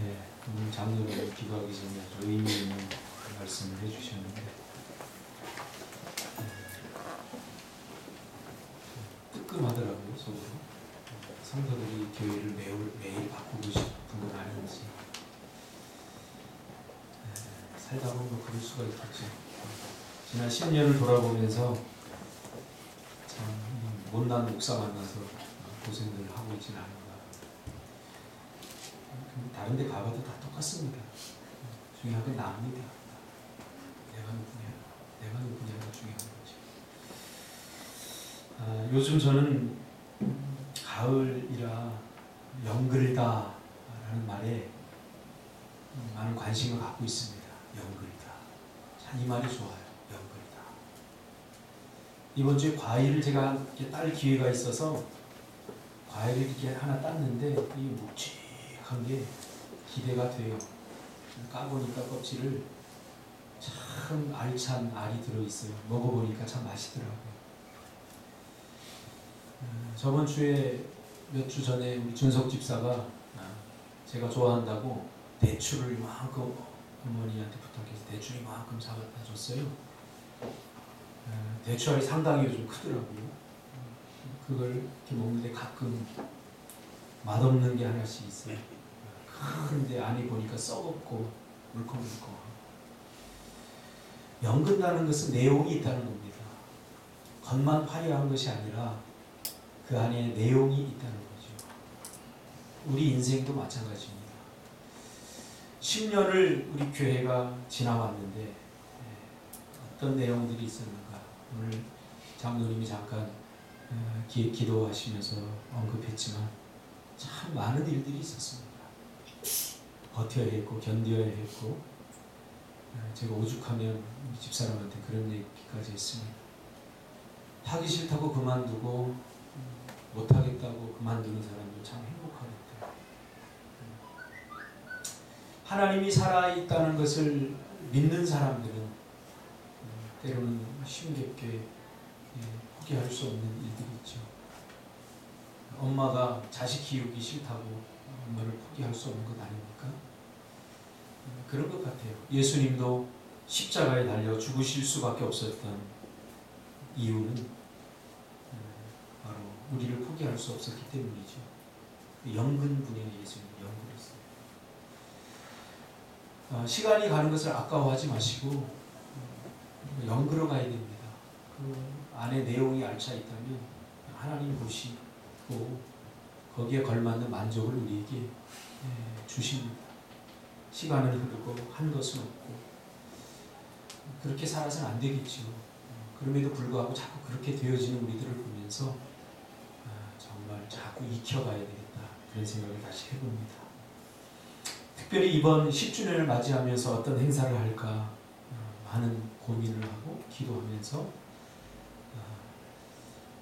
네, 오늘 장로님 기도하기 전에 아주 의미 있는 말씀을 해주셨는데 뜨끔하더라고요. 속으로 성도들이 교회를 매일 바꾸고 싶은 건 아닌지 살다 보면 그럴 수가 있겠죠. 지난 10년을 돌아보면서 참 못난 목사 만나서 고생들을 하고 있진 않은가. 다른 데 가봐도 다 똑같습니다. 중요한 건 나입니다. 내가 누구냐가 중요한 거죠. 요즘 저는 가을이라 영글다 라는 말에 많은 관심을 갖고 있습니다. 영글다. 참 이 말이 좋아요. 영글다. 이번 주에 과일을 제가 이렇게 딸 기회가 있어서 과일을 이렇게 하나 땄는데 이 묵직한 게 기대가 돼요. 까보니까 껍질을 참 알찬 알이 들어있어요. 먹어보니까 참 맛있더라고요. 저번 주에 몇 주 전에 우리 준석 집사가 제가 좋아한다고 대추를 이만큼 어머니한테 부탁해서 대추를 이만큼 사갖다 줬어요. 대추알이 상당히 요즘 크더라고요. 그걸 이렇게 먹는데 가끔 맛없는 게 하나씩 있어요. 근데 안에 보니까 썩었고 물컹물컹하고. 연근다는 것은 내용이 있다는 겁니다. 겉만 화려한 것이 아니라 그 안에 내용이 있다는 거죠. 우리 인생도 마찬가지입니다. 10년을 우리 교회가 지나왔는데 어떤 내용들이 있었는가. 오늘 장로님이 잠깐 기도하시면서 언급했지만 참 많은 일들이 있었습니다. 버텨야 했고 견뎌야 했고 제가 오죽하면 집사람한테 그런 얘기까지 했습니다. 하기 싫다고 그만두고 못하겠다고 그만두는 사람도 참 행복하겠다. 하나님이 살아있다는 것을 믿는 사람들은 때로는 힘겹게 포기할 수 없는 일들이 있죠. 엄마가 자식 키우기 싫다고 엄마를 포기할 수 없는 것 아닙니까? 그런 것 같아요. 예수님도 십자가에 달려 죽으실 수밖에 없었던 이유는 바로 우리를 포기할 수 없었기 때문이죠. 영근 분야 예수님 영근했어요. 시간이 가는 것을 아까워하지 마시고 영근으로 가야 됩니다. 그 안에 내용이 알차 있다면 하나님 보시고 거기에 걸맞는 만족을 우리에게 주십니다. 시간은 흐르고 한 것은 없고 그렇게 살아서는 안 되겠죠. 그럼에도 불구하고 자꾸 그렇게 되어지는 우리들을 보면서 정말 자꾸 익혀가야 되겠다 그런 생각을 다시 해봅니다. 특별히 이번 10주년을 맞이하면서 어떤 행사를 할까 많은 고민을 하고 기도하면서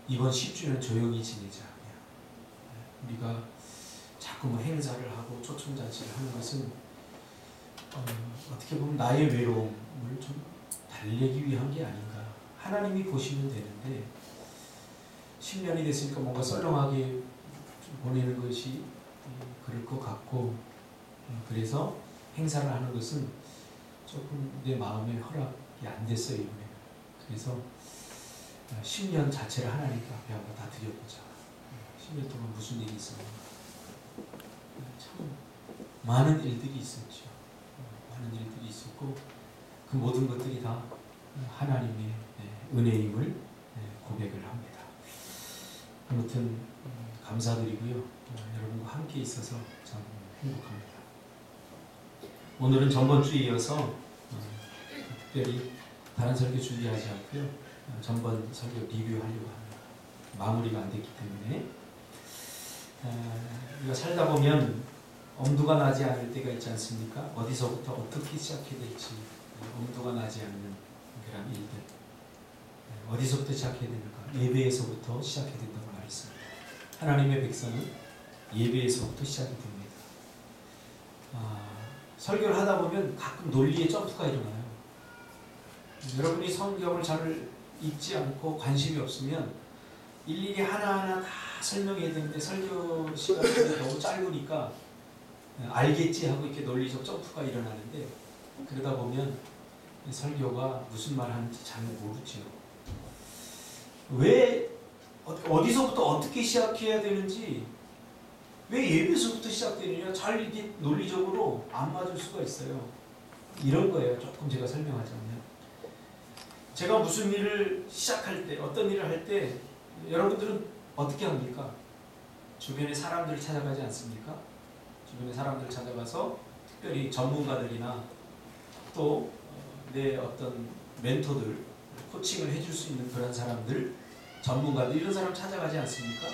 이번 10주년 조용히 지내자. 우리가 자꾸 뭐 행사를 하고 초청잔치를 하는 것은 어떻게 보면 나의 외로움을 좀 달래기 위한 게 아닌가. 하나님이 보시면 되는데 10년이 됐으니까 뭔가 썰렁하게 보내는 것이 그럴 것 같고 그래서 행사를 하는 것은 조금 내 마음에 허락이 안 됐어요. 이번에. 그래서 10년 자체를 하나님 앞에 한번 다 드려보자. 10년 동안 무슨 일이 있었는가. 참 많은 일들이 있었죠. 많은 일들이 있었고 그 모든 것들이 다 하나님의 은혜임을 고백을 합니다. 아무튼 감사드리고요. 여러분과 함께 있어서 참 행복합니다. 오늘은 전번주에 이어서 특별히 다른 설교 준비하지 않고요. 전번 설교 리뷰하려고 합니다. 마무리가 안 됐기 때문에 우리가 살다 보면 엄두가 나지 않을 때가 있지 않습니까? 어디서부터 어떻게 시작해야 될지 엄두가 나지 않는 그런 일들. 어디서부터 시작해야 되는가? 예배에서부터 시작해야 된다고 말했습니다. 하나님의 백성은 예배에서부터 시작이 됩니다. 설교를 하다 보면 가끔 논리의 점프가 일어나요. 여러분이 성경을 잘 읽지 않고 관심이 없으면 일일이 하나하나 다 설명해야 되는데 설교 시간이 너무 짧으니까 알겠지 하고 이렇게 논리적 점프가 일어나는데 그러다 보면 설교가 무슨 말 하는지 잘 모르죠. 왜 어디서부터 어떻게 시작해야 되는지, 왜 예배에서부터 시작되느냐, 잘 이게 논리적으로 안 맞을 수가 있어요. 이런 거예요. 조금 제가 설명하자면, 제가 무슨 일을 시작할 때, 어떤 일을 할 때 여러분들은 어떻게 합니까? 주변에 사람들을 찾아가지 않습니까? 주변에 사람들을 찾아가서 특별히 전문가들이나 또 내 어떤 멘토들, 코칭을 해줄 수 있는 그런 사람들, 전문가들, 이런 사람 찾아가지 않습니까?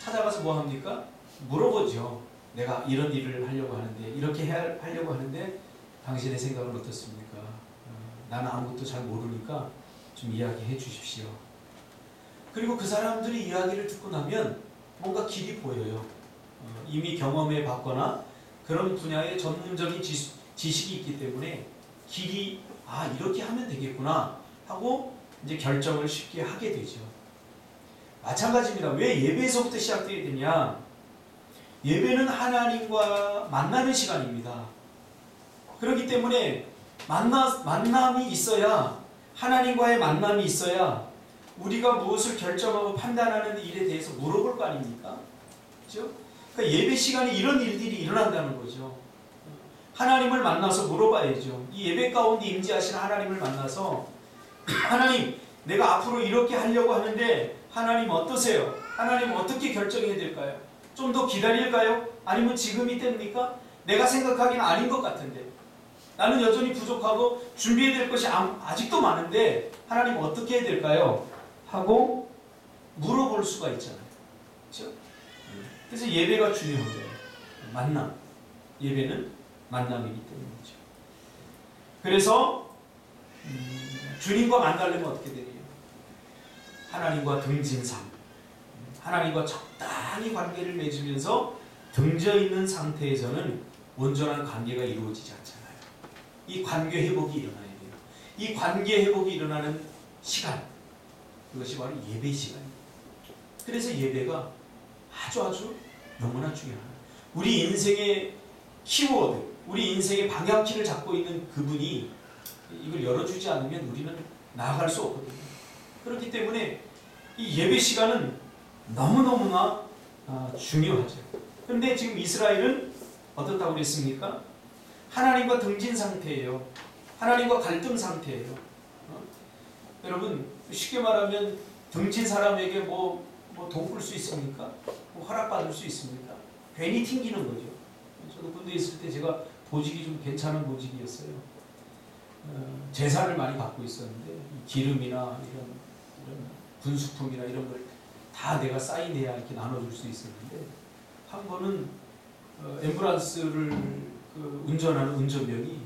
찾아가서 뭐 합니까? 물어보죠. 내가 이런 일을 하려고 하는데, 이렇게 하려고 하는데 당신의 생각은 어떻습니까? 나는 아무것도 잘 모르니까 좀 이야기해 주십시오. 그리고 그 사람들이 이야기를 듣고 나면 뭔가 길이 보여요. 이미 경험해 봤거나 그런 분야의 전문적인 지식이 있기 때문에 길이, 이렇게 하면 되겠구나 하고 이제 결정을 쉽게 하게 되죠. 마찬가지입니다. 왜 예배에서부터 시작되어야 되냐? 예배는 하나님과 만나는 시간입니다. 그렇기 때문에 만남이 있어야, 하나님과의 만남이 있어야 우리가 무엇을 결정하고 판단하는 일에 대해서 물어볼 거 아닙니까? 그렇죠? 그러니까 예배 시간에 이런 일들이 일어난다는 거죠. 하나님을 만나서 물어봐야죠. 이 예배 가운데 임재하시는 하나님을 만나서, 하나님, 내가 앞으로 이렇게 하려고 하는데 하나님 어떠세요? 하나님 어떻게 결정해야 될까요? 좀 더 기다릴까요? 아니면 지금이 됩니까? 내가 생각하기는 아닌 것 같은데, 나는 여전히 부족하고 준비해야 될 것이 아직도 많은데 하나님 어떻게 해야 될까요? 하고 물어볼 수가 있잖아요. 그렇죠? 그래서 예배가 중요한 거예요. 만남. 예배는 만남이기 때문이죠. 그래서 주님과 만나려면 어떻게 되냐? 하나님과 등진상, 하나님과 적당히 관계를 맺으면서 등져 있는 상태에서는 온전한 관계가 이루어지지 않잖아요. 이 관계 회복이 일어나야 돼요. 이 관계 회복이 일어나는 시간, 그것이 바로 예배 시간입니다. 그래서 예배가 아주 너무나 중요합니다. 우리 인생의 키워드, 우리 인생의 방향키를 잡고 있는 그분이 이걸 열어주지 않으면 우리는 나아갈 수 없거든요. 그렇기 때문에 이 예배 시간은 너무너무나 중요하죠. 그런데 지금 이스라엘은 어떻다고 그랬습니까? 하나님과 등진 상태예요. 하나님과 갈등 상태예요. 여러분, 쉽게 말하면 등진 사람에게 뭐 돈 꿀 수 있습니까? 뭐 허락받을 수 있습니까? 괜히 튕기는 거죠. 저도 군대에 있을 때 제가 보직이 좀 괜찮은 보직이었어요. 재산을 많이 갖고 있었는데 기름이나 이런 군수품이나 이런 걸 다 내가 사인해야 이렇게 나눠줄 수 있었는데, 한 번은 앰뷸런스를 운전하는 운전병이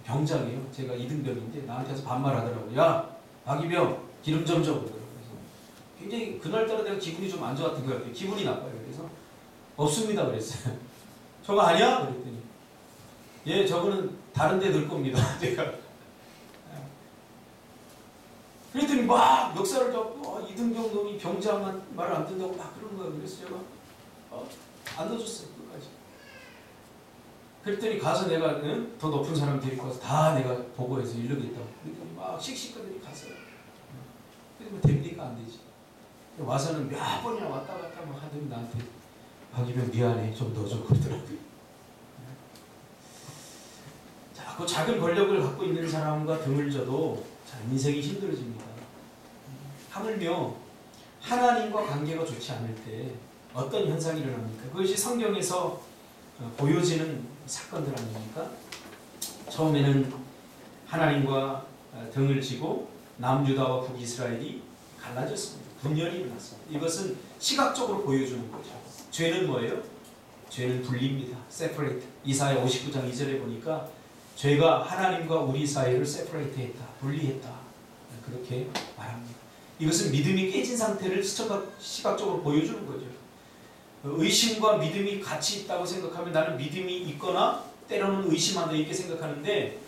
병장이에요. 제가 2등병인데 나한테 와서 반말하더라고요. 야, 박이병, 기름 좀 줘. 그래서 굉장히 그날따라 내가 기분이 좀 안 좋았던 것 같아요. 기분이 나빠요. 그래서 없습니다 그랬어요. 저거 아니야? 그랬더니, 예, 저거는 다른 데 넣을 겁니다. 제가. 그랬더니 막 멱살을 잡고, 이등병 놈이 병장만 말을 안 듣는다고 막 그러는 거예요. 그래서 제가 안 넣어줬어요. 끝까지. 그랬더니 가서 내가 더 높은 사람 데리고 와서 다 내가 보고해서 일르겠다고. 그랬더니 막 씩씩거리니 갔어요. 그러면 됩니까? 안 되지. 와서는 몇 번이나 왔다 갔다 막 하더니 나한테, 박이병 미안해, 좀 넣어줘 그러더라고요. 자, 그 작은 권력을 갖고 있는 사람과 등을 져도 자, 인생이 힘들어집니다. 하물며 하나님과 관계가 좋지 않을 때 어떤 현상이 일어납니까? 그것이 성경에서 보여지는 사건들 아닙니까? 처음에는 하나님과 등을 지고 남유다와 북이스라엘이 갈라졌습니다. 분열이 일어났습니다. 이것은 시각적으로 보여주는 거죠. 죄는 뭐예요? 죄는 분리입니다. separate. 이사야 59장 2절에 보니까 죄가 하나님과 우리 사이를 separate 했다. 분리했다. 그렇게 말합니다. 이것은 믿음이 깨진 상태를 시각적으로 보여주는 거죠. 의심과 믿음이 같이 있다고 생각하면 나는 믿음이 있거나 때로는 의심한다 이렇게 생각하는데,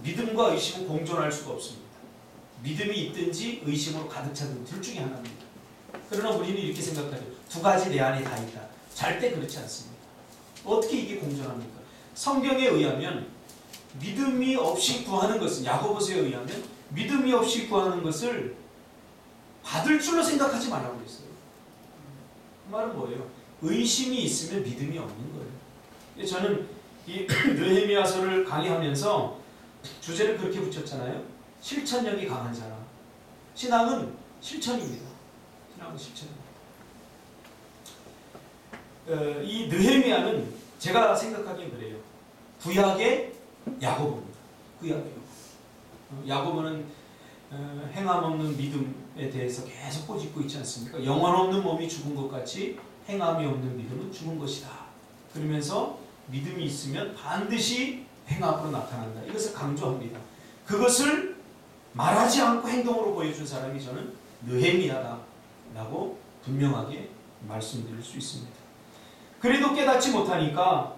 믿음과 의심은 공존할 수가 없습니다. 믿음이 있든지 의심으로 가득 차든 둘 중에 하나입니다. 그러나 우리는 이렇게 생각하죠. 두 가지 내 안에 다 있다. 절대 그렇지 않습니다. 어떻게 이게 공존합니까? 성경에 의하면 믿음이 없이 구하는 것은, 야고보서에 의하면 믿음이 없이 구하는 것을 받을 줄로 생각하지 말라고 그랬어요. 그 말은 뭐예요? 의심이 있으면 믿음이 없는 거예요. 저는 이 느헤미야서를 강의하면서 주제를 그렇게 붙였잖아요. 실천력이 강한 사람. 신앙은 실천입니다. 신앙은 실천입니다. 이 느헤미야는 제가 생각하기엔 그래요. 구약의 야고보입니다. 구약의 야고보는 행함 없는 믿음에 대해서 계속 꼬집고 있지 않습니까? 영혼 없는 몸이 죽은 것 같이 행함이 없는 믿음은 죽은 것이다. 그러면서 믿음이 있으면 반드시 행함으로 나타난다. 이것을 강조합니다. 그것을 말하지 않고 행동으로 보여준 사람이 저는 느헤미야다라고 분명하게 말씀드릴 수 있습니다. 그래도 깨닫지 못하니까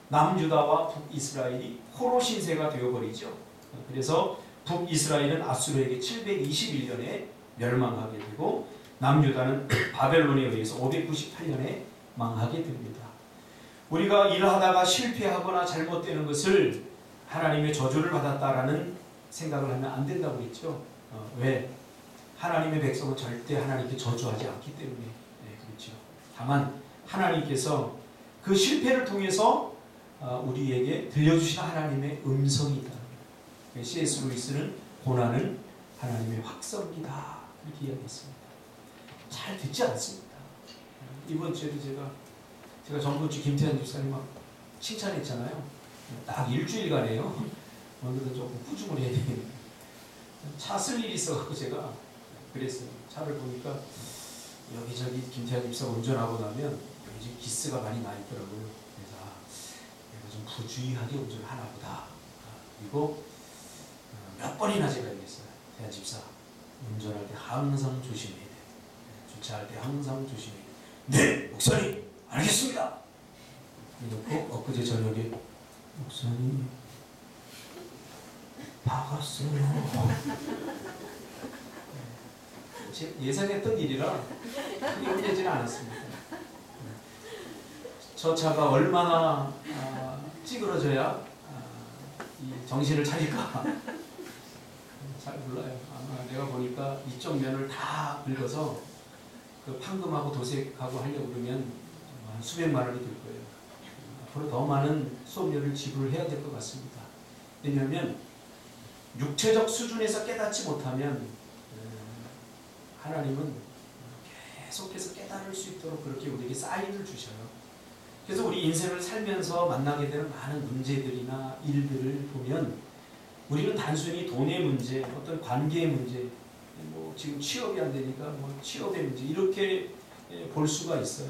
남유다와 북이스라엘이 포로 신세가 되어버리죠. 그래서 북이스라엘은 아수르에게 721년에 멸망하게 되고 남유다는 바벨론에 의해서 598년에 망하게 됩니다. 우리가 일하다가 실패하거나 잘못되는 것을 하나님의 저주를 받았다라는 생각을 하면 안 된다고 그랬죠. 왜? 하나님의 백성은 절대 하나님께 저주하지 않기 때문에. 네, 그렇죠. 다만 하나님께서 그 실패를 통해서 우리에게 들려주시는 하나님의 음성이다. C.S. 루이스는 고난은 하나님의 확성기다. 그렇게 이야기했습니다. 잘 듣지 않습니다. 이번 주에도 제가 전번 주 김태환 집사님 막 칭찬했잖아요. 딱 일주일간에요. 오늘은 조금 꾸중을 해야 되겠네요. 차 쓸 일이 있어갖고 제가 그랬어요. 차를 보니까 여기저기 김태환 집사 운전하고 나면 요즘 기스가 많이 나 있더라고요. 그래서 내가 좀 부주의하게 운전하나 보다. 그리고 몇 번이나 제가 얘기했어요. 태환 집사, 운전할 때 항상 조심해야 돼. 주차할 때 항상 조심해야 돼. 네, 목사님, 알겠습니다. 그래놓고 엊그제 저녁에 목사님 박았어요. 예상했던 일이라 크게 힘들지는 않았습니다. 저 차가 얼마나 찌그러져야 이 정신을 차릴까 잘 몰라요. 아마 내가 보니까 이쪽 면을 다 긁어서 그 판금하고 도색하고 하려고 그러면 한 수백만 원이 들 거예요. 앞으로 더 많은 수업료를 지불을 해야 될 것 같습니다. 왜냐하면 육체적 수준에서 깨닫지 못하면 하나님은 계속해서 깨달을 수 있도록 그렇게 우리에게 사인을 주셔요. 그래서 우리 인생을 살면서 만나게 되는 많은 문제들이나 일들을 보면 우리는 단순히 돈의 문제, 어떤 관계의 문제, 뭐 지금 취업이 안 되니까 뭐 취업의 문제 이렇게 볼 수가 있어요.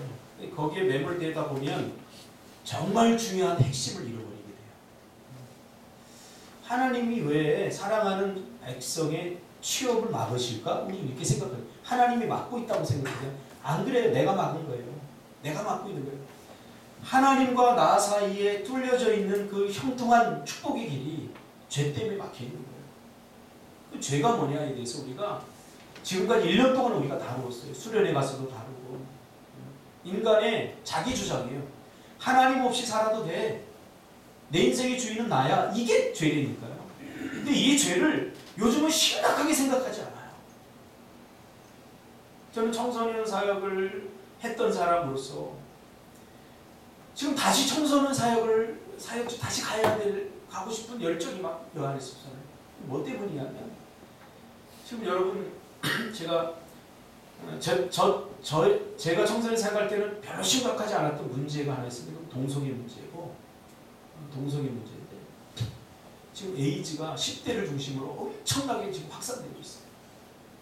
거기에 매몰되다 보면 정말 중요한 핵심을 잃어버리게 돼요. 하나님이 왜 사랑하는 백성의 취업을 막으실까? 우리 이렇게 생각해요. 하나님이 막고 있다고 생각해요. 안 그래요. 내가 막은 거예요. 내가 막고 있는 거예요. 하나님과 나 사이에 뚫려져 있는 그 형통한 축복의 길이 죄 때문에 막혀 있는 거예요. 그 죄가 뭐냐에 대해서 우리가 지금까지 1년 동안 우리가 다루었어요. 수련회 가서도 다루고. 인간의 자기 주장이에요. 하나님 없이 살아도 돼. 내 인생의 주인은 나야. 이게 죄니까요. 근데 이 죄를 요즘은 심각하게 생각하지 않아요. 저는 청소년 사역을 했던 사람으로서 지금 다시 청소년 사역 다시 가고 싶은 열정이 막 여 안에 있었잖아요. 뭐 때문이냐면 지금 여러분 제가 청소년 사역할 때는 별로 심각하지 않았던 문제가 하나 있습니다. 동성애 문제고 동성애 문제인데 지금 에이즈가 10대를 중심으로 엄청나게 지금 확산되고 있어요.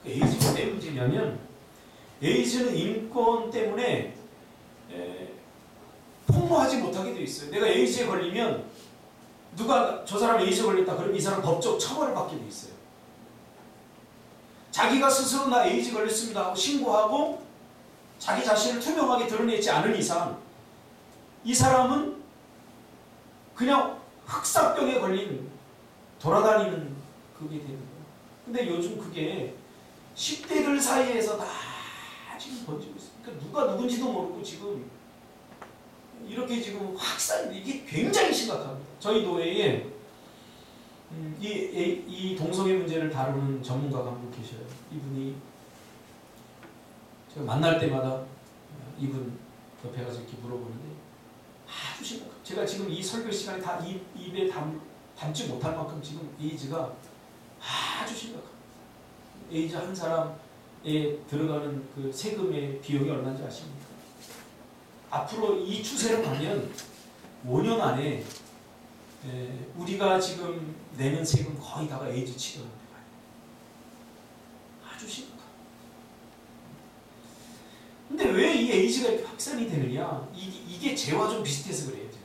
그 에이즈가 왜 문제냐면 에이즈는 인권 때문에 폭로하지 못하게 되어 있어요. 내가 에이즈에 걸리면 누가 저 사람 에이즈에 걸렸다 그러면 이 사람 법적 처벌을 받게 되어 있어요. 자기가 스스로 나 에이즈 걸렸습니다 하고 신고하고 자기 자신을 투명하게 드러내지 않은 이상 이 사람은 그냥 흑사병에 걸린 돌아다니는 그게 되는 거예요. 근데 요즘 그게 10대들 사이에서 다 지금 번지고 있어요. 그러니까 누가 누군지도 모르고 지금 이렇게 이렇게 지금 확산, 이게 굉장히 심각합니다. 저희 교회에 이 동성애 문제를 다루는 전문가가 한 분 계셔요. 이분이 제가 만날 때마다 이분 옆에 가서 이렇게 물어보는데 아주 심각해요. 제가 지금 이 설교 시간에 다 입에 담지 못할 만큼 지금 에이즈가 아주 심각합니다. 에이즈 한 사람에 들어가는 그 세금의 비용이 얼마인지 아십니까? 앞으로 이 추세로 가면 5년 안에 우리가 지금 내는 세금 거의 다가 에이즈 치료하는 데 가요. 아주 심각합니다. 근데 왜 이 에이즈가 이렇게 확산이 되느냐? 이게 죄와 좀 비슷해서 그래요. 제가.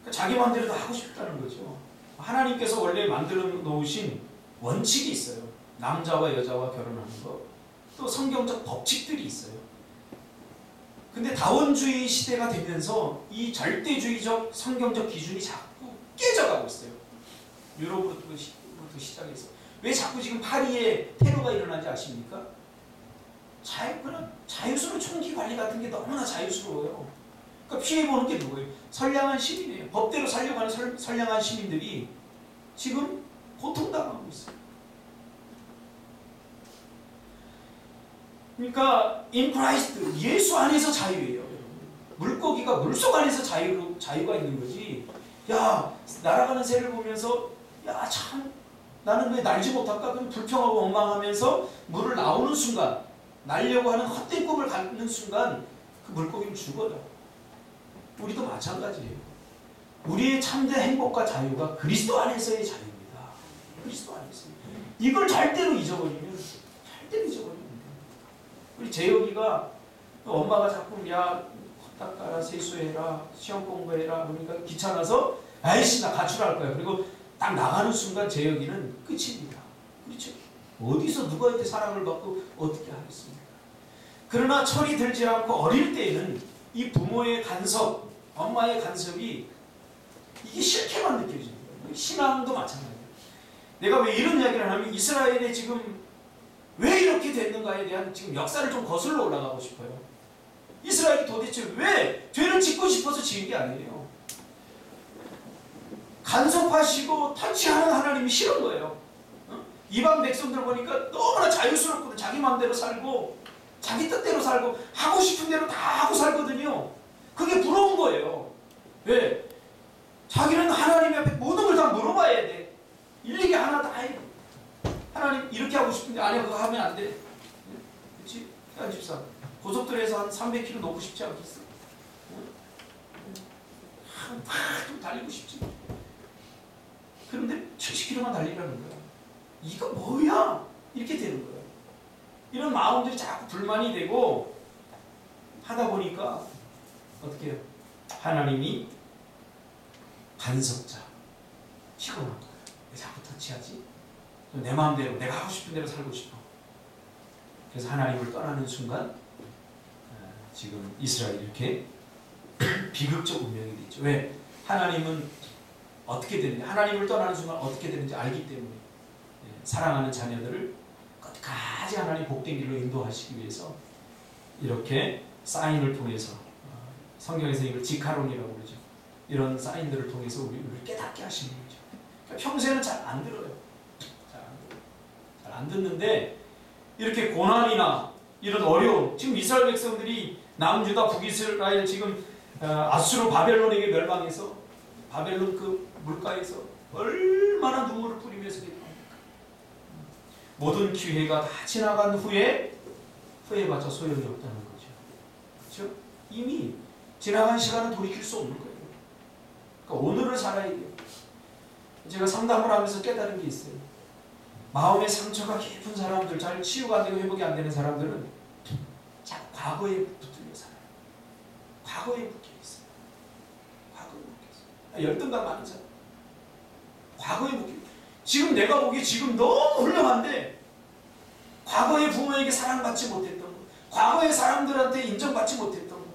그러니까 자기 마음대로 다 하고 싶다는 거죠. 하나님께서 원래 만들어 놓으신 원칙이 있어요. 남자와 여자와 결혼하는 거. 또 성경적 법칙들이 있어요. 근데 다원주의 시대가 되면서 이 절대주의적 성경적 기준이 자꾸 깨져가고 있어요. 유럽으로부터 시작해서. 왜 자꾸 지금 파리에 테러가 일어나는지 아십니까? 그런 자유스러운 총기 관리 같은 게 너무나 자유스러워요. 그러니까 피해보는 게 누구예요? 선량한 시민이에요. 법대로 살려고 하는 선량한 시민들이 지금 고통당하고 있어요. 그러니까 in Christ, 예수 안에서 자유예요. 여러분. 물고기가 물속 안에서 자유가 있는 거지. 야, 날아가는 새를 보면서 야, 참 나는 왜 날지 못할까? 그럼 불평하고 원망하면서 물을 나오는 순간, 날려고 하는 헛된 꿈을 갖는 순간 그 물고기는 죽어요. 우리도 마찬가지예요. 우리의 참된 행복과 자유가 그리스도 안에서의 자유입니다. 그리스도 안에서. 이걸 절대로 잊어버리면 우리 재혁이가 엄마가 자꾸 야 닦아라 세수해라 시험 공부해라 그러니까 귀찮아서 아이씨 나 가출할 거야. 그리고 딱 나가는 순간 재혁이는 끝입니다. 그렇죠? 어디서 누구한테 사랑을 받고 어떻게 하겠습니까? 그러나 철이 들지 않고 어릴 때에는 이 부모의 간섭, 엄마의 간섭이 이게 싫게만 느껴지는 거예요. 신앙도 마찬가지예요. 내가 왜 이런 이야기를 하면 이스라엘에 지금 왜 이렇게 됐는가에 대한 지금 역사를 좀 거슬러 올라가고 싶어요. 이스라엘이 도대체 왜 죄를 짓고 싶어서 지은 게 아니에요. 간섭하시고 터치하는 하나님이 싫은 거예요. 이방 백성들 보니까 너무나 자유스럽거든. 자기 마음대로 살고 자기 뜻대로 살고 하고 싶은 대로 다 하고 살거든요. 그게 부러운 거예요. 왜? 자기는 하나님 앞에 모든 걸 다 물어봐야 돼. 일일이 하나 다 해. 하나님 이렇게 하고 싶은데 아니야 그거 하면 안 돼. 그렇지? 집사 고속도로에서 한 300km 놓고 싶지 않겠어? 좀 달리고 싶지. 그런데 70km만 달리라는 거야. 이거 뭐야? 이렇게 되는 거예요. 이런 마음들이 자꾸 불만이 되고 하다 보니까 어떻게 해요? 하나님이 간섭자, 피곤한 거야. 왜 자꾸 터치하지? 내 마음대로 내가 하고 싶은 대로 살고 싶어. 그래서 하나님을 떠나는 순간 지금 이스라엘이 이렇게 비극적 운명이 되죠. 왜? 하나님은 어떻게 되는지, 하나님을 떠나는 순간 어떻게 되는지 알기 때문에 사랑하는 자녀들을 끝까지 하나님 복된 길로 인도하시기 위해서 이렇게 사인을 통해서 성경에서 이걸 지카론이라고 그러죠. 이런 사인들을 통해서 우리를 깨닫게 하시는 거죠. 그러니까 평소에는 잘 안 들어요. 잘 안 듣는데 이렇게 고난이나 이런 어려움, 지금 이스라엘 백성들이 남유다 북이스라엘 지금 아수르 바벨론에게 멸망해서 바벨론 그 물가에서 얼마나 눈물을 뿌리면서 기도합니까? 모든 기회가 다 지나간 후에 후회해봤자 소용이 없다는 거죠. 그렇죠? 이미 지나간 시간은 돌이킬 수 없는 거예요. 그러니까 오늘을 살아야 돼요. 제가 상담을 하면서 깨달은 게 있어요. 마음의 상처가 깊은 사람들, 잘 치유가 안 되고 회복이 안 되는 사람들은 자꾸 과거에 붙들려 살아요. 과거에 묶여 있어요. 과거에 묶여 있어요. 열등감 많은 사람. 과거에 묶여 있어요. 지금 내가 보기에 지금 너무 훌륭한데 과거의 부모에게 사랑받지 못했던 것, 과거의 사람들한테 인정받지 못했던 것,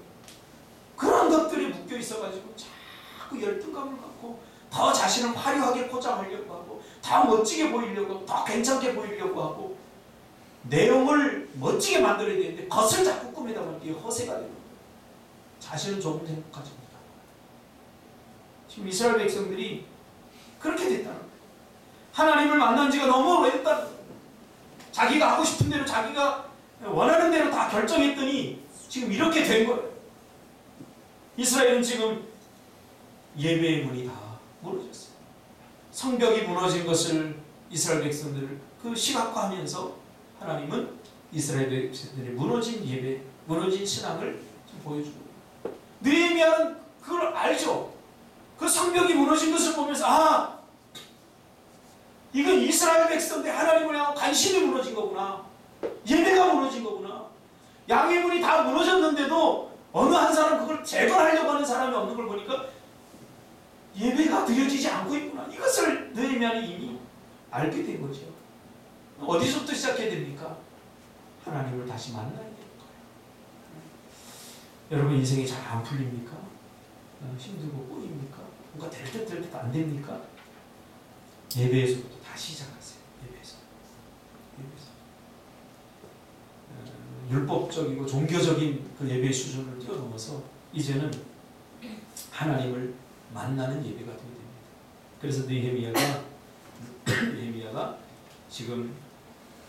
그런 것들이 묶여 있어가지고 자꾸 열등감을 갖고 더 자신을 화려하게 포장하려고 하고 더 멋지게 보이려고 하고 더 괜찮게 보이려고 하고 내용을 멋지게 만들어야 되는데 겉을 자꾸 꾸미다 보니까 허세가 되는 거예요. 자신은 조금 행복해집니다. 지금 이스라엘 백성들이 그렇게 됐다는 거예요. 하나님을 만난 지가 너무 오래됐다. 자기가 하고 싶은 대로 자기가 원하는 대로 다 결정했더니 지금 이렇게 된 거예요. 이스라엘은 지금 예배의 문이 다 무너졌어요. 성벽이 무너진 것을 이스라엘 백성들을 그 시각화하면서 하나님은 이스라엘 백성들의 무너진 예배, 무너진 신앙을 보여주고, 느헤미야는 그걸 알죠. 그 성벽이 무너진 것을 보면서 이건 이스라엘 백성들 하나님을 향한 관심이 무너진 거구나. 예배가 무너진 거구나. 양의 문이 다 무너졌는데도 어느 한 사람 그걸 재건하려고 하는 사람이 없는 걸 보니까 예배가 드려지지 않고 있구나. 이것을 느헤미야는 이미 알게 된 거죠. 어디서부터 시작해야 됩니까? 하나님을 다시 만나야 되는 거예요. 여러분 인생이 잘 안 풀립니까? 힘들고 꼬입니까? 뭔가 될 듯 안 됩니까? 예배에서부터 다시 시작하세요. 예배에서. 율법적이고 종교적인 그 예배의 수준을 뛰어넘어서 이제는 하나님을 만나는 예배가 되게 됩니다. 그래서 느헤미야가 지금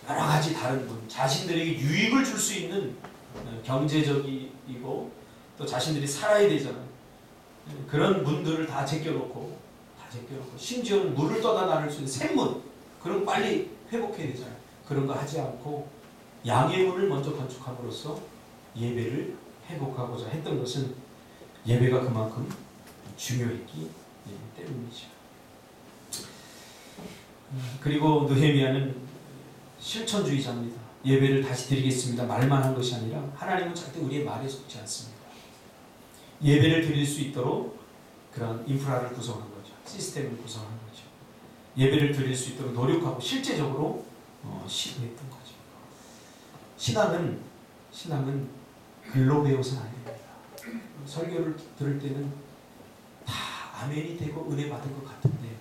여러 가지 다른 분, 자신들에게 유익을 줄 수 있는 경제적이고 또 자신들이 살아야 되잖아요. 그런 문들을 다 제껴놓고 심지어는 물을 떠다 나눌 수 있는 샘문, 그런 거 빨리 회복해야 되잖아요. 그런 거 하지 않고 양의 문을 먼저 건축함으로써 예배를 회복하고자 했던 것은 예배가 그만큼 중요했기 때문이죠. 그리고 느헤미야는 실천주의자입니다. 예배를 다시 드리겠습니다. 말만 한 것이 아니라 하나님은 절대 우리의 말에 속지 않습니다. 예배를 드릴 수 있도록 그런 인프라를 구성한 거죠. 시스템을 구성한 거죠. 예배를 드릴 수 있도록 노력하고 실제적으로 시도했던 거죠. 신앙은 글로 배워서는 안 됩니다. 설교를 들을 때는 다 아멘이 되고 은혜 받은 것 같은데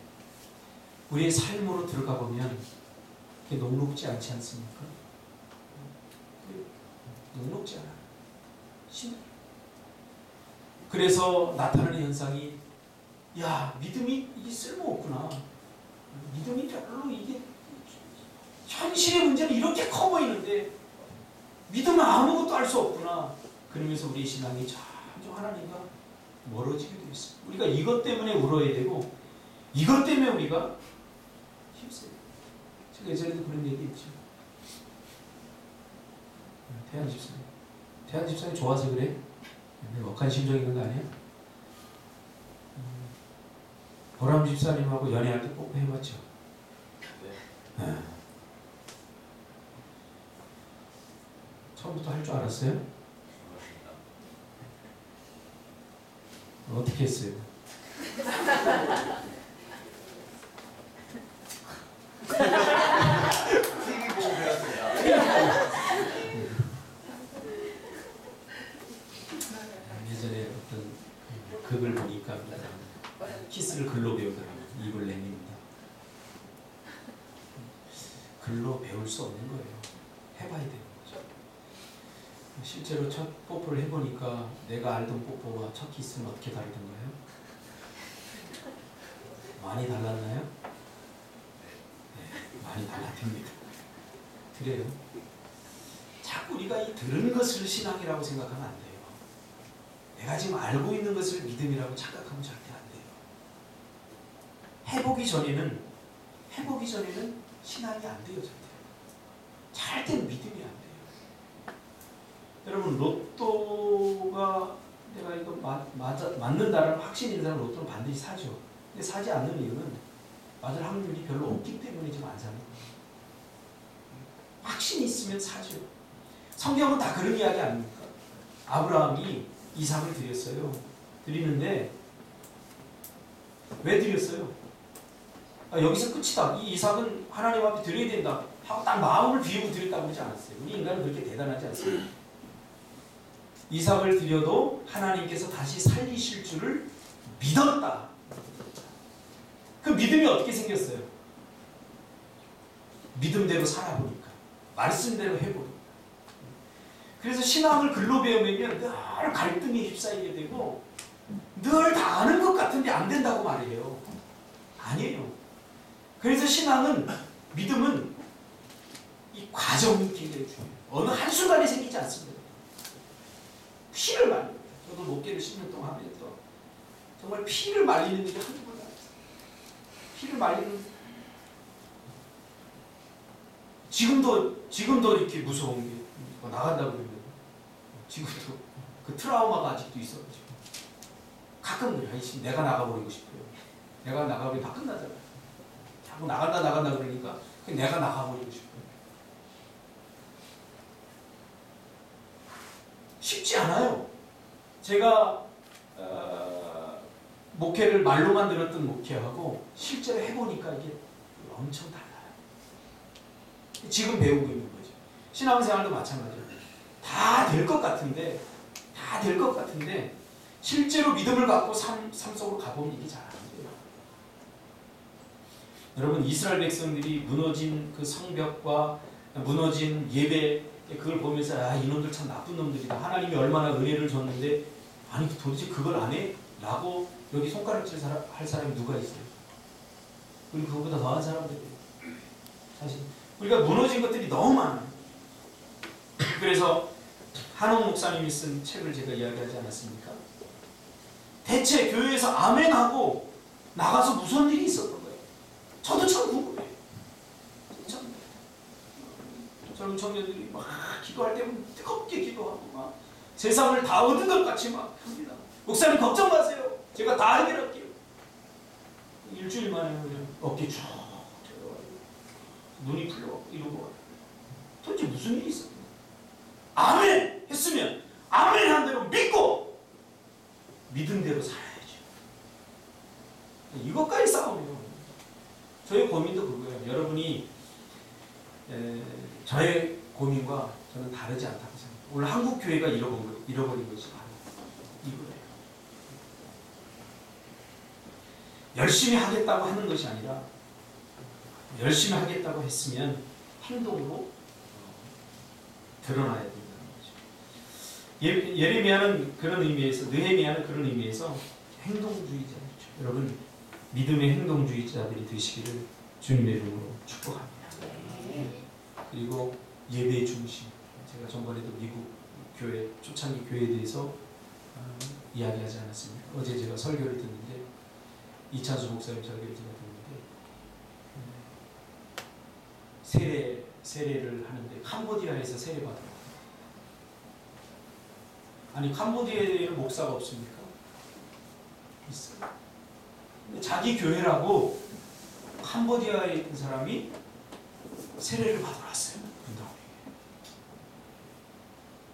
우리의 삶으로 들어가 보면 그게 녹록지 않지 않습니까? 녹록지 않아요. 그래서 나타나는 현상이 믿음이 이게 쓸모없구나. 믿음이 별로 이게 현실의 문제는 이렇게 커 보이는데 믿음은 아무것도 알 수 없구나. 그러면서 우리의 신앙이 점점 하나님과 멀어지게 되고 있습니다. 우리가 이것 때문에 울어야 되고 이것 때문에 우리가 힘써요. 제가 예전에도 그런 얘기 했죠. 태양 집사님 좋아서 그래? 억한 심정 있는 거 아니야? 보람 집사님하고 연애할 때 꼭 해봤죠? 네. 처음부터 할 줄 알았어요? 어떻게 했어요? TV 보고 배웠어요. 예전에 어떤 극을 보니까 키스를 글로 배우더라고요. 입을 내밉니다. 글로 배울 수 없는 거예요. 해봐야 되는 거죠. 실제로 첫 뽀뽀를 해보니까 내가 알던 뽀뽀와 첫 키스는 어떻게 다르던가요? 많이 달랐나요? 네, 많이 달라집니다. 그래요. 자꾸 우리가 이 들은 것을 신앙이라고 생각하면 안 돼요. 내가 지금 알고 있는 것을 믿음이라고 착각하면 절대 안 돼요. 해보기 전에는 신앙이 안 돼요. 절대 믿음이 안 돼요. 여러분 로또가 내가 이거 맞는다는 확신이 있는 사람은 로또는 반드시 사죠. 근데 사지 않는 이유는 맞을 확률이 별로 없기 때문에 지금 안 사는 거예요. 확신이 있으면 사죠. 성경은 다 그런 이야기 아닙니까? 아브라함이 이삭을 드렸어요. 드리는데 왜 드렸어요? 여기서 끝이다. 이 이삭은 하나님 앞에 드려야 된다 하고 딱 마음을 비우고 드렸다고 그러지 않았어요. 우리 인간은 그렇게 대단하지 않습니다. 이삭을 드려도 하나님께서 다시 살리실 줄을 믿었다. 그 믿음이 어떻게 생겼어요? 믿음대로 살아보니까, 말씀대로 해보니까. 그래서 신앙을 글로 배우면 늘 갈등에 휩싸이게 되고 늘 다 아는 것 같은데 안 된다고 말해요. 아니에요. 그래서 신앙은, 믿음은 이 과정이 굉장히 중요해요. 어느 한순간에 생기지 않습니다. 피를 말려요. 저도 목회를 10년 동안 하면서 정말 피를 말리는 일이 한두 번도 아니었어요. 피를 말리는, 지금도 이렇게 무서운 게 나간다고 그러면 지금도 그 트라우마가 아직도 있어가지고 가끔 그래. 아이씨, 내가 나가버리고 싶어요. 내가 나가버리면 다 끝나잖아요. 자꾸 나간다 그러니까 내가 나가버리고 싶어요. 쉽지 않아요. 제가 목회를 말로만 들었던 목회하고 실제로 해보니까 이게 엄청 달라요. 지금 배우고 있는 거죠. 신앙생활도 마찬가지예요. 다 될 것 같은데 실제로 믿음을 갖고 삶 속으로 가보면 이게 잘 안 돼요. 여러분, 이스라엘 백성들이 무너진 그 성벽과 무너진 예배, 그걸 보면서 이놈들 참 나쁜 놈들이다. 하나님이 얼마나 은혜를 줬는데 아니 도대체 그걸 안 해? 라고 여기 손가락질 할 사람이 누가 있어요? 우리 그거보다 더한 사람들이에요. 사실 우리가 무너진 것들이 너무 많아요. 그래서 한옥 목사님이 쓴 책을 제가 이야기하지 않았습니까? 대체 교회에서 아멘하고 나가서 무슨 일이 있었던 거예요? 저도 참 궁금해요. 참 젊은 청년들이 막 기도할 때면 뜨겁게 기도하고 막 세상을 다 얻은 것 같이 막 합니다. 목사님 걱정 마세요. 제가 다 해결할게요. 일주일 만에 그냥 어깨 쭉 눈이 풀려갖고 이러고 도대체 무슨 일이 있었나? 아멘 했으면 아멘 한 대로 믿고 믿은 대로 살아야죠. 이것까지 싸우면 저의 고민도 그거예요. 여러분이 저의 고민과 저는 다르지 않다고 생각해요. 오늘 한국 교회가 잃어버린 것이 바로 이거예요. 열심히 하겠다고 하는 것이 아니라 열심히 하겠다고 했으면 행동으로 드러나야 된다는 거죠. 예레미야는 그런 의미에서, 느헤미야는 그런 의미에서 행동주의자죠. 여러분, 믿음의 행동주의자들이 되시기를 주님의 이름으로 축복합니다. 그리고 예배 중심. 제가 전번에도 미국 교회, 초창기 교회에 대해서 이야기하지 않았습니까? 어제 제가 설교를 듣는데 이찬수 목사님 설교를 제가 듣는데 세례를 하는데 캄보디아에서 세례받아요. 아니 캄보디아에는 목사가 없습니까? 있어요. 근데 자기 교회라고 캄보디아에 있는 사람이 세례를 받으러 왔어요.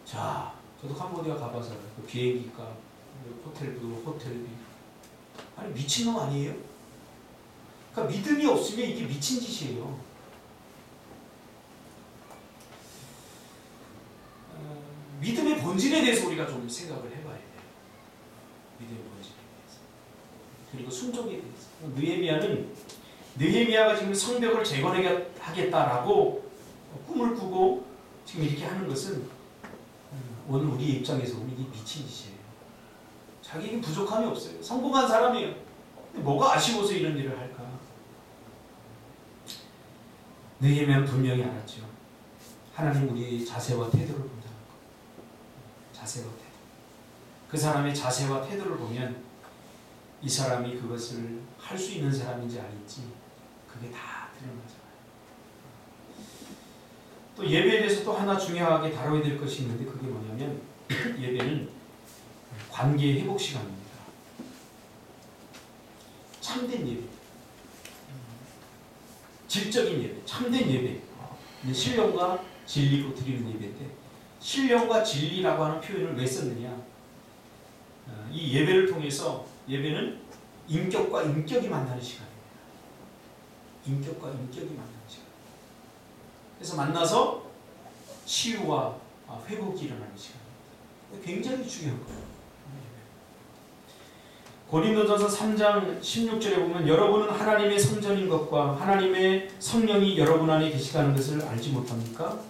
자, 저도 캄보디아 가봐서 그 비행기값, 호텔비. 아니 미친놈 아니에요? 그러니까 믿음이 없으면 이게 미친 짓이에요. 믿음의 본질에 대해서 우리가 좀 생각을 해봐야 돼요. 믿음의 본질에 대해서. 그리고 순종에 대해서. 느헤미야가 지금 성벽을 재건하겠다라고 꿈을 꾸고 지금 이렇게 하는 것은 오늘 우리 입장에서 보면 이게 미친 짓이에요. 자기에게 부족함이 없어요. 성공한 사람이에요. 근데 뭐가 아쉬워서 이런 일을 할까? 느헤미야는 분명히 알았죠. 하나님 우리의 자세와 태도를 본다는 것. 자세와 태도. 그 사람의 자세와 태도를 보면 이 사람이 그것을 할 수 있는 사람인지 아닌지 그게 다 드러나잖아요. 또 예배에 대해서 또 하나 중요하게 다뤄야 될 것이 있는데 그게 뭐냐면 예배는 관계 회복 시간입니다. 참된 예배, 질적인 예배, 참된 예배, 신령과 진리로 드리는 예배인데 신령과 진리라고 하는 표현을 왜 썼느냐? 이 예배를 통해서 예배는 인격과 인격이 만나는 시간입니다. 인격과 인격이 만나는 시간. 그래서 만나서 치유와 회복이 일어나는 시간입니다. 굉장히 중요한 거예요. 고린도전서 3장 16절에 보면 여러분은 하나님의 성전인 것과 하나님의 성령이 여러분 안에 계시다는 것을 알지 못합니까?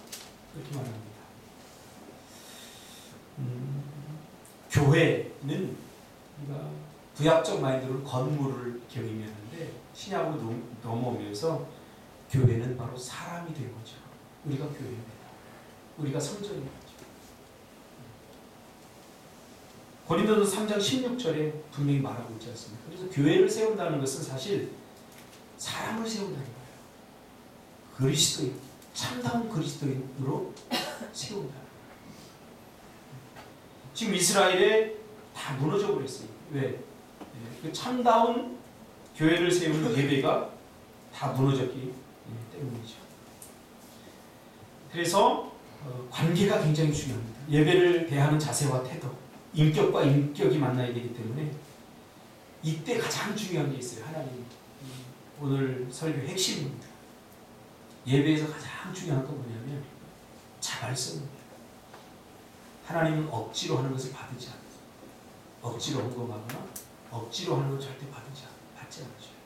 이렇게 말합니다. 교회는 우리가 구약적 마인드로 건물을 경임하는데 신약으로 넘어오면서 교회는 바로 사람이 된 거죠. 우리가 교회입니다. 우리가 성전인 거죠. 고린도서 3장 16절에 분명히 말하고 있지 않습니까? 그래서 교회를 세운다는 것은 사실 사람을 세운다는 거예요. 그리스도인, 참다운 그리스도인으로 세운다. 지금 이스라엘에 다 무너져 버렸어요. 왜? 그 참다운 교회를 세우는 예배가 다 무너졌기 때문이죠. 그래서 관계가 굉장히 중요합니다. 예배를 대하는 자세와 태도, 인격과 인격이 만나야 되기 때문에 이때 가장 중요한 게 있어요. 하나님 오늘 설교 핵심입니다. 예배에서 가장 중요한 건 뭐냐면 자발성입니다. 하나님은 억지로 하는 것을 받지 않아요. 억지로 헌금하거나 억지로 하는 건 절대 받지 않으셔요.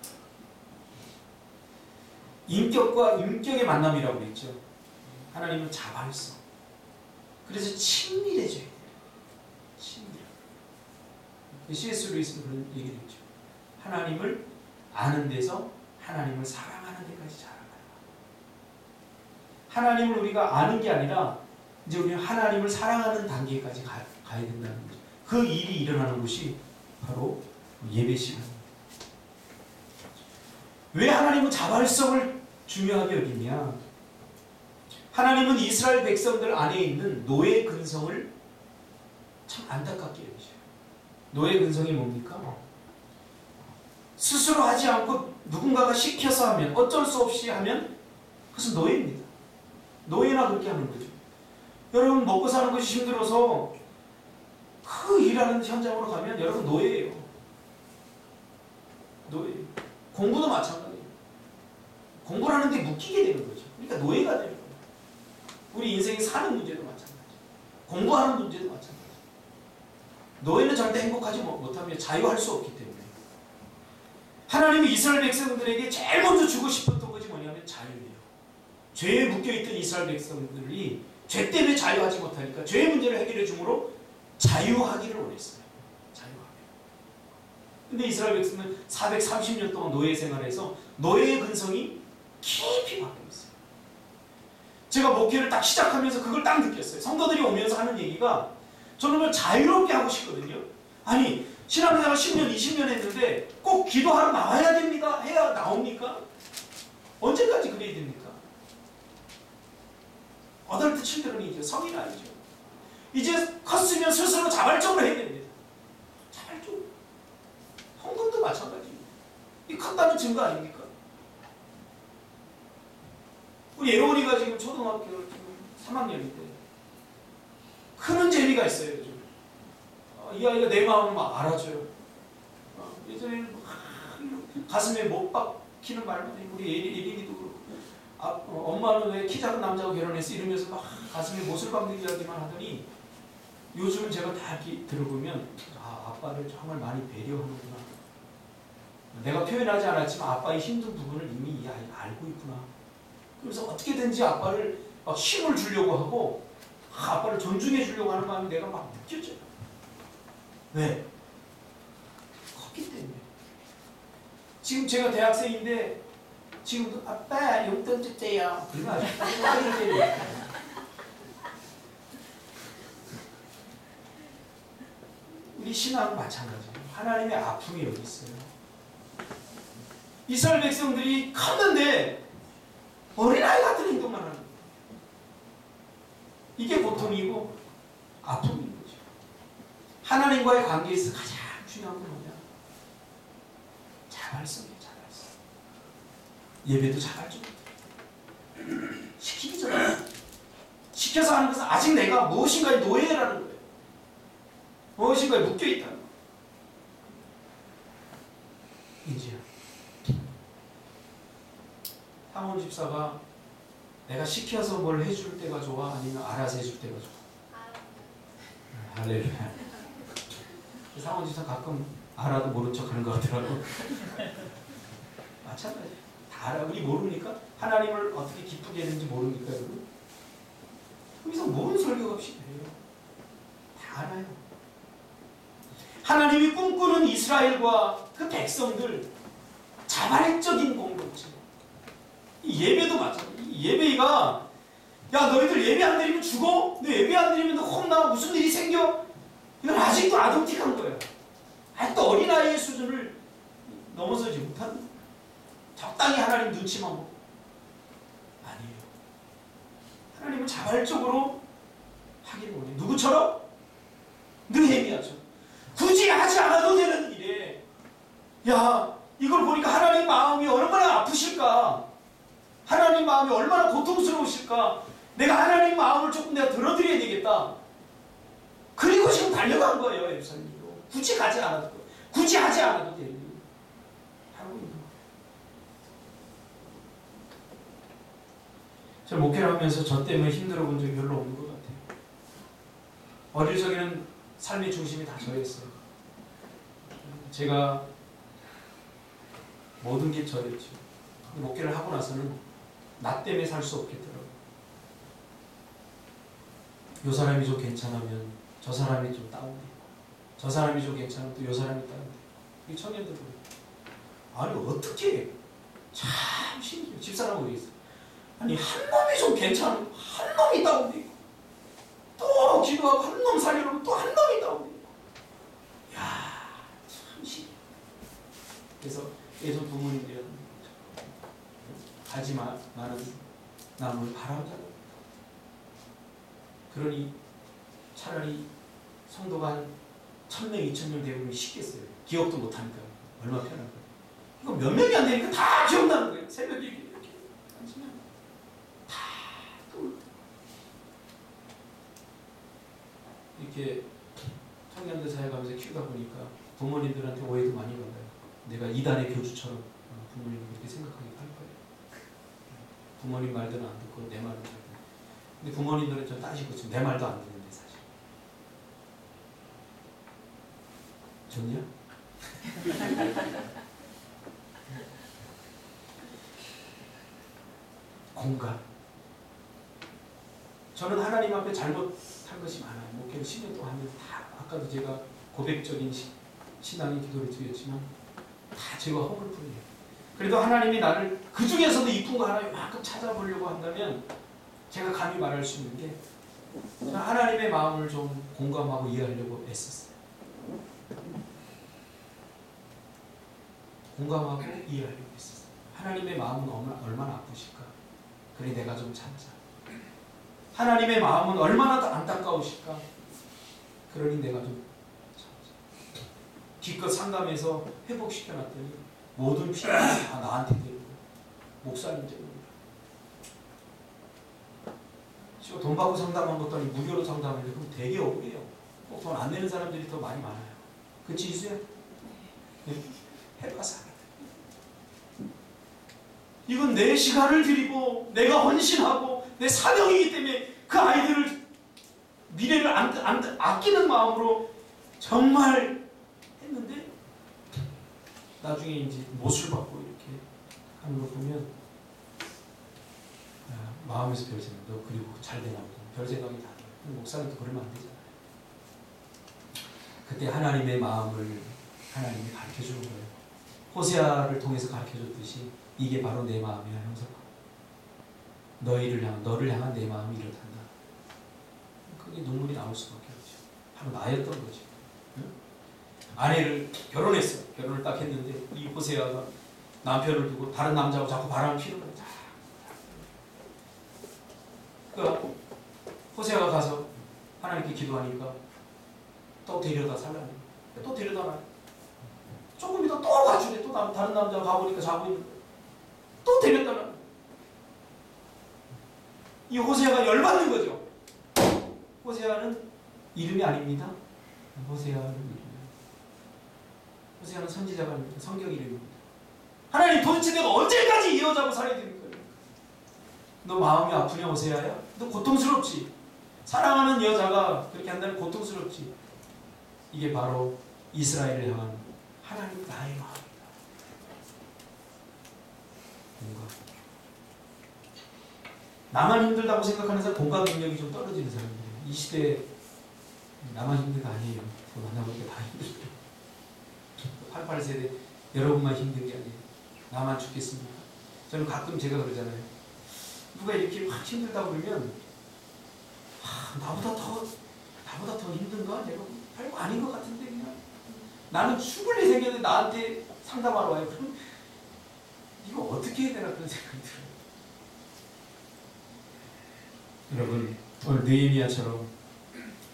인격과 인격의 만남이라고 그랬죠. 하나님은 자발성. 그래서 친밀해져야 돼요. 친밀. C.S. 루이스는 그런 얘기를 했죠. 하나님을 아는 데서 하나님을 사랑하는 데까지 자라가요. 하나님을 우리가 아는 게 아니라 이제 우리는 하나님을 사랑하는 단계까지 가야 된다는 거죠. 그 일이 일어나는 곳이 바로 예배 시간입니다. 왜 하나님은 자발성을 중요하게 여기냐? 하나님은 이스라엘 백성들 안에 있는 노예 근성을 참 안타깝게 여기셔요. 노예 근성이 뭡니까? 스스로 하지 않고 누군가가 시켜서 하면, 어쩔 수 없이 하면 그것은 노예입니다. 노예나 그렇게 하는 거죠. 여러분 먹고 사는 것이 힘들어서 그 일하는 현장으로 가면 여러분 노예예요. 노예. 공부도 마찬가지예요. 공부를 하는데 묶이게 되는 거죠. 그러니까 노예가 되는 거예요. 우리 인생에 사는 문제도 마찬가지예요. 공부하는 문제도 마찬가지예요. 노예는 절대 행복하지 못하며 자유할 수 없기 때문에 하나님이 이스라엘 백성들에게 제일 먼저 주고 싶었던 것이 뭐냐면 자유예요. 죄에 묶여있던 이스라엘 백성들이 죄 때문에 자유하지 못하니까 죄의 문제를 해결해 주므로 자유하기를 원했어요. 자유하게. 근데 이스라엘 백성은 430년 동안 노예 생활에서 노예의 근성이 깊이 박혀 있어요. 제가 목회를 딱 시작하면서 그걸 딱 느꼈어요. 성도들이 오면서 하는 얘기가 저는 뭘 자유롭게 하고 싶거든요. 아니 신앙생활 10년, 20년 했는데 꼭 기도하러 나와야 됩니다. 해야 나옵니까? 언제까지 그래야 됩니까? 어덜트 칠드런이죠. 성인 아니죠. 이제 컸으면 스스로 자발적으로 해야 됩니다. 자발적으로. 헌금도 마찬가지입니다. 이 컸다는 증거 아닙니까? 우리 예원이가 지금 초등학교 지금 3학년인데 크는 재미가 있어요. 요즘. 이 아이가 내 마음을 막 알아줘요. 예전에는 가슴에 못 박히는 말만 해. 우리 예린이도 그렇고. 엄마는 왜 키 작은 남자하고 결혼했어? 이러면서 막 가슴에 못을 박는 이야기만 하더니 요즘은 제가 다 이렇게 들어보면 아빠를 정말 많이 배려하는구나. 내가 표현하지 않았지만 아빠의 힘든 부분을 이미 이 아이가 알고 있구나. 그래서 어떻게든지 아빠를 막 힘을 주려고 하고 아빠를 존중해 주려고 하는 마음이 내가 막 느껴져요. 왜? 컸기 때문에. 지금 제가 대학생인데 지금도 아빠 용돈 주세요. 그러면 아주 빠르게 때려요. 우리 신앙은 마찬가지예요. 하나님의 아픔이 여기 있어요. 이스라엘 백성들이 컸는데 어린아이 같은 행동만 하는 거예요. 이게 고통이고 아픔인 거죠. 하나님과의 관계에서 가장 중요한 건 뭐냐? 자발성이에요. 자발성. 예배도 자발적으로 시키기 전에 시켜서 하는 것은 아직 내가 무엇인가에 노예라는 거예요. 무엇인가에 묶여있다는 거예요. 이제요. 상원 집사가 내가 시켜서 뭘 해줄 때가 좋아? 아니면 알아서 해줄 때가 좋아? 할렐루야. 상원 집사 가끔 알아도 모른 척 하는 것 같더라고. 마찬가지. 다 알아. 우리 모릅니까? 하나님을 어떻게 기쁘게 했는지 모릅니까, 여러분? 여기서 뭔 설교가 없이 돼요. 다 알아요. 하나님이 꿈꾸는 이스라엘과 그 백성들, 자발적인 공동체. 이 예배도 마찬가지야. 이 예배가, 야 너희들 예배 안 드리면 죽어? 너 예배 안 드리면 너 혼나? 무슨 일이 생겨? 이건 아직도 아동틱한 거야. 아직도 어린아이의 수준을 넘어서지 못한, 적당히 하나님 눈치만 보고. 아니에요. 하나님은 자발적으로 하기를 원해요. 누구처럼? 느헤미야처럼. 굳이 하지 않아도 되는 일에, 야 이걸 보니까 하나님 마음이 얼마나 아프실까? 하나님 마음이 얼마나 고통스러우실까? 내가 하나님 마음을 조금 내가 들어드려야 되겠다. 그리고 지금 달려간 거예요. 예루살렘으로. 굳이 가지 않아도, 굳이 하지 않아도 되는 일 하고 있는 거예요. 저 목회를 하면서 저 때문에 힘들어 본 적이 별로 없는 것 같아요. 어릴 적에는 삶의 중심이 다 저였어요. 제가 모든 게 저였죠. 목회를 하고 나서는 나 때문에 살 수 없겠더라고요. 요 사람이 좀 괜찮으면 저 사람이 좀 다운되고, 저 사람이 좀 괜찮으면 또 요 사람이 다운되고. 이 청년들 보면, 아니 어떻게, 참 신기해요. 집사람하고 얘기했어요. 아니 한 놈이 좀 괜찮으면 한 놈이 다운되고, 또 기도하고 한 놈 살려놓으면 또 한 놈이 다운되고. 야, 참 신기해요. 그래서 예전 부모님들은 가지 마는 나무를 바라보잖아요. 그러니 차라리 성도가 한 1000명, 2000명 되면 쉽겠어요. 기억도 못하니까. 얼마나 편한 거예요. 이거 몇 명이 안 되니까 다 기억나는 거예요. 새벽에 이렇게 앉으면 다 이렇게 청년들 사회 가면서 키우다 보니까 부모님들한테 오해도 많이 받아요. 내가 이단의 교주처럼 부모님이 그렇게 생각하게 할 거예요. 부모님 말대로 안 듣고 내 말을 잘 듣고. 근데 부모님들은 좀 따지고 지금 내 말도 안 듣는데 사실. 좋냐? 공감. 저는 하나님 앞에 잘못한 것이 많아요. 목회를 10년 동안 하면서 다, 아까도 제가 고백적인 신앙의 기도를 드렸지만 다 제가 허물뿐이에요. 그래도 하나님이 나를 그 중에서도 이쁜 거 하나 이만큼 찾아보려고 한다면 제가 감히 말할 수 있는 게, 저는 하나님의 마음을 좀 공감하고 이해하려고 애썼어요. 공감하고 이해하려고 했었어요. 하나님의 마음은 얼마나 아프실까? 그래 내가 좀 참자. 하나님의 마음은 얼마나 안타까우실까? 그러니 내가 좀 참자. 기껏 상담해서 회복시켜놨더니 모든 피해가 다 나한테 되는 거예요. 목사님 때문에. 지금 돈 받고 상담한 것도 아니고 무료로 상담하는데 그럼 되게 억울해요. 꼭 돈 안 내는 사람들이 더 많이 많아요. 그치 이수야? 해봐서 알아. 이건 내 시간을 드리고 내가 헌신하고 내 사명이기 때문에 그 아이들을 미래를 아끼는 마음으로 정말 했는데 나중에 이제 못을 받고 이렇게 하는 거 보면 마음에서 별 생각, 너 그리고 잘 되나 보다. 별 생각이 다 들어요. 목사님도 그러면 안 되잖아요. 그때 하나님의 마음을 하나님이 가르쳐주는 거예요. 호세아를 통해서 가르쳐줬듯이 이게 바로 내 마음이야 형제가. 너를 향한 내 마음이 이렇단다. 그게 눈물이 나올 수밖에 없죠. 바로 나였던 거죠. 응? 아내를 결혼했어. 결혼을 딱 했는데 이 호세아가 남편을 두고 다른 남자하고 자꾸 바람을 피는 거야. 그러니까 호세아가 가서 하나님께 기도하니까 또 데려다 살라는 거야. 또 데려다 놔. 조금 이따 또 가주래. 또 다른 남자가 가보니까 자고 있는 거야. 또 데려다 놔. 이 호세아가 열받는 거죠. 호세아는 이름이 아닙니다. 호세아는 이름이에요. 호세아는 선지자가 아닙니다. 성경 이름입니다. 하나님 도대체 내가 언제까지 이 여자하고 살아야 됩니까? 너 마음이 아프냐 호세아야? 너 고통스럽지? 사랑하는 여자가 그렇게 한다면 고통스럽지? 이게 바로 이스라엘을 향한 하나님 나의 마음이다. 공감. 나만 힘들다고 생각하는 사람 공감 능력이 좀 떨어지는 사람들이에요. 이 시대에 나만 힘든 거 아니에요. 만나보니까 다 힘들어요. 88세대 여러분만 힘든 게 아니에요. 나만 죽겠습니까? 저는 가끔 제가 그러잖아요. 누가 이렇게 확 힘들다고 그러면 나보다 더 힘든가? 내가 별거 아닌 것 같은데 그냥 나는 죽을 일 생겼는데 나한테 상담하러 와요. 그럼 이거 어떻게 해야 되나 그런 생각이 들어요. 여러분 오늘 느헤미야처럼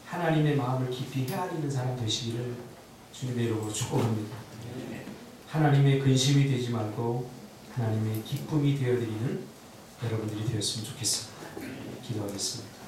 하나님의 마음을 깊이 헤아리는 사람 되시기를 주님의 이름으로 축복합니다. 하나님의 근심이 되지 말고 하나님의 기쁨이 되어드리는 여러분들이 되었으면 좋겠습니다. 기도하겠습니다.